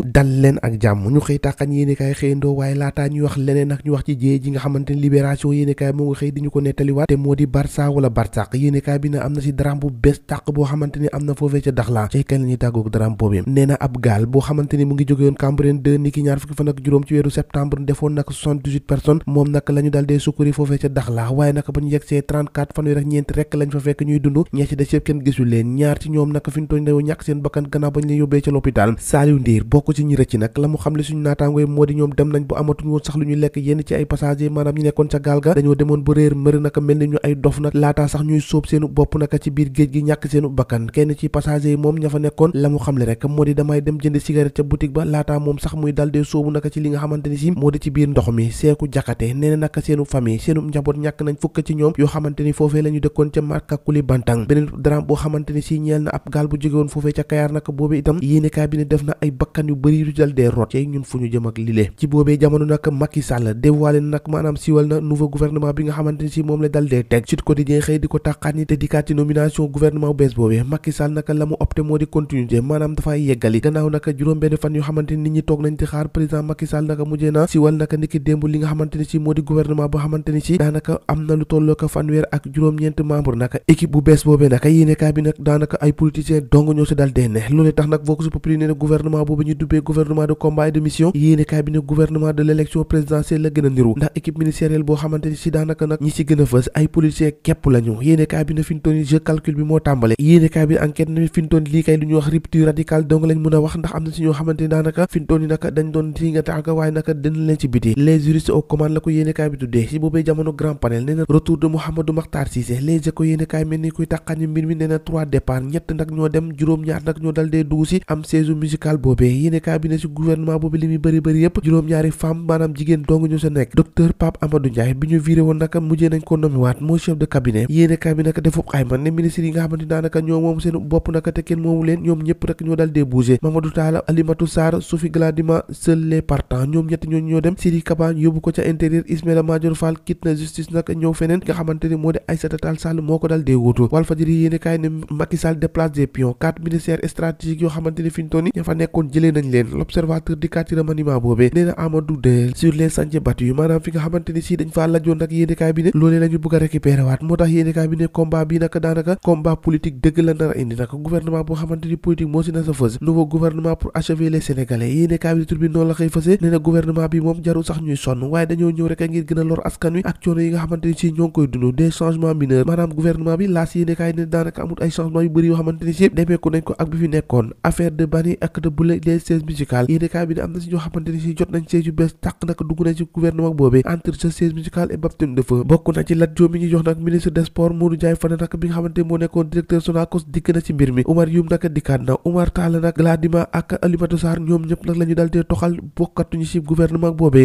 dal leen ak jàmm ñu xëy tàqañ yéenekaay xëyandoo waaye laataa ñuy wax leneen ak ñu wax ci jéye ji nga xamante ni libération yéenekaay moo nga xëy di ñu ko nettaliwaat te moo di Barça wala Barsaq yéenekaay bi na am na si daram bu bees tàq boo xamante ni am na foofee ca Daxla cay kañ la ñuy tàggoog daram boobee nee na ab gaal boo xamante ni mu ngi jóge woon Cambérène 2 ni ki ñaar fukki fan ak juróom ci weeru septembre defoon nag 78 personnes moom nag la ñu dal dee sukkuri foofee ca Daxla waaye nag ba ñu yegsee 34 fanweer ak ñeent rekk lañ fa fekk ñuy dund ñee ci des yëpp kenn gisul leen ñaar ci ñoom nag fi ñu tooñ dañoo ñàkk seen bakkan gannaaw bañ leen yóbbee ca l'hôpital Saliou Ndir bokk ci ñi rëcc nag la mu xam le suñu naataangooy moo di ñoom dem nañ bu amatuñ woon sax lu ñu lekk yenn ci ay passager maanaam ñu nekkoon ca gaal ga dañoo demoon ba réer mër naka mel ni ñu ay dof nag laataa sax ñuy sóob seenu bopp naka ci biir géej gi ñàkk seenu bakkan kenn ci passager yi moom ña fa nekkoon la mu xam le rek moo di damay dem jënd cigarette ca boutique ba laataa moom sax muy dal dee sóobu naka ci li nga xamante ni si moo di ci biir ndox mi Seeku Jakate nee na naka seenu famille seenu njaboot ñàkk nañ fukk ci ñoom yoo xamante ni foofee la ñu dëkkoon ca Markakuli Bantang beneen drame boo xamante ni si ñeel na ab gaal bu jóge woon foofee ca Kayaar naka boobu itam yéenekaay bi ne def na ay bakkan yu bëri yu dal dee rot ci ñun fu ñu jëm ak lile ci boobee jamono nag Macky Sall dévoilé na nag maanaam siwal na nouveau gouvernement bi nga xamante ni si moom la dal dee teg Sud Quotidien xëy di ko tàqaat ni te dikkaat ci nomination gouvernement bu bees boobee Macky Sall naka la mu opté moo di continuité maanaam dafay yeggali gannaaw naka juróom benn fan yoo xamante ni nit ñi toog nañ di xaar président Macky Sall naka mujjee na siwal naka niki démb li nga xamante ni si moo di gouvernement boo xamante ni si daanaka am na lu tolloo ko fanweer ak juróom-ñeent membre naka équipe bu bees boobee naka yéenekaay bi nag daanaka ay politiciens dong ñoo si dal dee ne loolee tax nag Vox Populi ne gouvernement boobu ñu dubbee gouvernement de combat et de mission yéenekaay bi ne gouvernement de l'élection présidentielle la gën a niru ndax équipe ministérielle boo xamante ni si daanaka nag ñi si gën a fës ay politiciens képp lañu yéenekaay bi ne fi ñu toon jeu calcul bi moo tàmbale yéenekaay bi enquête na fi ñu toon lii kay lu ñuy wax rupture radicale donc lañ mën a wax ndax am na si ñoo xamante ni daanaka fi ñu toon yi naka dañ doon si nga tànk waaye naka dina leen ci biti les juristes aux commandes la ko yéenekaay bi tuddee si boobee jamono grand panel nee na retour de Mouhamadou Makhtar Cissé les échos yéenekaay mel ni kuy tàqañi mbir mi nee na 3 départ ñett nag ñoo dem juróom-ñaar nag ñoo dal dee dugg si am saison musicale boobee yéenekaay bi ne si gouvernement boobu li muy bëri yëpp juróom-ñaari femme maanaam jigéen dong ñu sa nekk docteur Pape Amadou Ndiaye bi ñu viré woon naka mujjee nañ ko nomiwaat moo chef de cabinet yéenekaay bi naka defub xayma ne ministre yi nga xamante daanaka ñoo moom seen bopp naka te kenn moomu leen ñoom ñëpp rek ñoo dal dee bougé Mamadou Talla Alimatou Sarr Sophie Gladima seuls les partants ñoom ñett ñoo dem Siri Kaba yóbbu ko ca intérieur Ismaïla Madior Fall quitte na justice naka ñëw feneen nga xamante ni moo di Aïssata Tall Sall moo ko dal dee wuutu Walfadjri yéenekaay ne Macky Sall déplace des pions 4 ministères stratégiques yoo xamante ni fi ñu toon ña fa nekkoon jëlee nañ leen l'observateur di kat ci remaniement boobee nee na Amadou De sur les chantiers battus maanaam fi nga xamante ni si dañ faa lajoon nag yéenekaay bi ne loolee la ñu bëgg a récupérer waat moo tax yéenekaay bi ne combat bi naka daanaka combat politique dëgg la nar a indi nag gouvernement boo xamante ni politique moo si na sa fës nouveau gouvernement pour achever les sénégalais yéenekaay bi di Tribune noonu la xëy fësee nee na gouvernement bi moom jarul sax ñuy sonn waaye dañoo ñëw rek ngir gën a lor askan wi ak coono yi nga xamante ni si ñoo ngi koy dund des changements mineurs maanaam gouvernement bi laas yéenekaay ne daanaka amul ay changements yu bëri yoo xamante ni si demeeku nañ ko ak bi fi nekkoon affaire de Bani ak de Boulay les sièges musicales yéenekaay bi ne am na si ñoo xamante ni si jot nañ siège yu bees tàq nag dugg nañ ci gouvernement boobee entre ce siège musical et baptême de feu bokk na ci Lat Diop mi ñu jox nag ministre des sports Modou Ndiaye Fada nag bi nga xamante moo nekkoon directeur Sonacos dikk na ci mbir mi Oumar Youm nag dikkaat na Oumar Tall nag Gladima ak Alimatou Sarr ñoom ñëpp nag la ñu dal dee toxal bokkatuñu ci gouvernement boobee